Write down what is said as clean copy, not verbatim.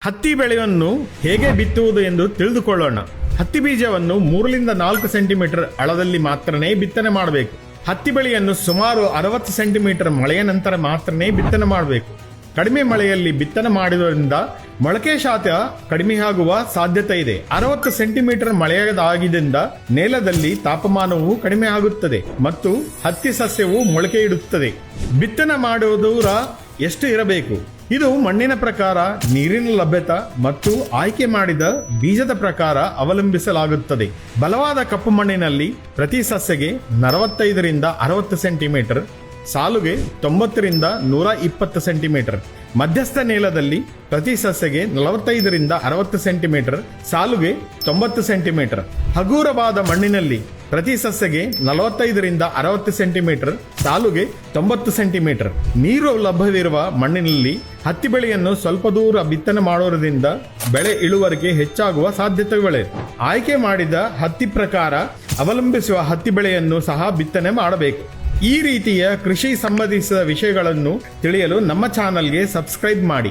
ಹತ್ತಿ ಬೆಳೆಯನ್ನು ಹೇಗೆ ಬಿತ್ತುವುದು ಎಂದು ತಿಳಿದುಕೊಳ್ಳೋಣ. ಹತ್ತಿ ಬೀಜವನ್ನು 3-4 ಸೆಂಟಿಮೀಟರ್ ಆಳದಲ್ಲಿ ಮಾತ್ರನೇ ಬಿತ್ತನೆ ಮಾಡಬೇಕು. ಹತ್ತಿ ಬೆಳೆಯನ್ನು ಸುಮಾರು 60 ಸೆಂಟಿಮೀಟರ್ ಮಳೆಯ ನಂತರ ಮಾತ್ರನೇ ಬಿತ್ತನೆ ಮಾಡಬೇಕು. ಕಡಿಮೆ ಮಳೆಯಲ್ಲಿ ಬಿತ್ತನೆ ಮಾಡುವುದರಿಂದ ಮೊಳಕೆ ಶಾತ ಕಡಿಮೆಯಾಗುವ ಸಾಧ್ಯತೆ ಇದೆ. 60 ಸೆಂಟಿಮೀಟರ್ ಮಳೆಯಾಗಿದ್ದರಿಂದ ನೆಲದಲ್ಲಿ ತಾಪಮಾನವು ಕಡಿಮೆ ಆಗುತ್ತದೆ ಮತ್ತು ಹತ್ತಿ ಸಸ್ಯವು ಮೊಳಕೆ ಇಡುತ್ತದೆ. ಬಿತ್ತನೆ ಮಾಡುವ ದೂರ ಎಷ್ಟು ಇರಬೇಕು? ಇದು ಮಣ್ಣಿನ ಪ್ರಕಾರ, ನೀರಿನ ಲಭ್ಯತೆ ಮತ್ತು ಆಯ್ಕೆ ಮಾಡಿದ ಬೀಜದ ಪ್ರಕಾರ ಅವಲಂಬಿಸಲಾಗುತ್ತದೆ. ಬಲವಾದ ಕಪ್ಪು ಮಣ್ಣಿನಲ್ಲಿ ಪ್ರತಿ ಸಸ್ಯಗೆ 45-60 ಸೆಂಟಿಮೀಟರ್, ಸಾಲುಗೆ 90-120 ಸೆಂಟಿಮೀಟರ್. ಮಧ್ಯಸ್ಥ ನೆಲದಲ್ಲಿ ಪ್ರತಿ ಸಸ್ಯಗೆ 45-60 ಸೆಂಟಿಮೀಟರ್, ಸಾಲುಗೆ 90 ಸೆಂಟಿಮೀಟರ್. ಹಗುರವಾದ ಮಣ್ಣಿನಲ್ಲಿ ಪ್ರತಿ ಸಸ್ಯಗೆ 45-60 ಸೆಂಟಿಮೀಟರ್, ಸಾಲುಗೆ 90 ಸೆಂಟಿಮೀಟರ್. ನೀರು ಲಭ್ಯವಿರುವ ಮಣ್ಣಿನಲ್ಲಿ ಹತ್ತಿ ಬೆಳೆಯನ್ನು ಸ್ವಲ್ಪ ದೂರ ಬಿತ್ತನೆ ಮಾಡೋದ್ರಿಂದ ಬೆಳೆ ಇಳುವರಿಗೆ ಹೆಚ್ಚಾಗುವ ಸಾಧ್ಯತೆಗಳಿವೆ. ಆಯ್ಕೆ ಮಾಡಿದ ಹತ್ತಿ ಪ್ರಕಾರ ಅವಲಂಬಿಸುವ ಹತ್ತಿ ಬೆಳೆಯನ್ನು ಸಹ ಬಿತ್ತನೆ ಮಾಡಬೇಕು. ಈ ರೀತಿಯ ಕೃಷಿ ಸಂಬಂಧಿಸಿದ ವಿಷಯಗಳನ್ನು ತಿಳಿಯಲು ನಮ್ಮ ಚಾನಲ್ಗೆ ಸಬ್ಸ್ಕ್ರೈಬ್ ಮಾಡಿ.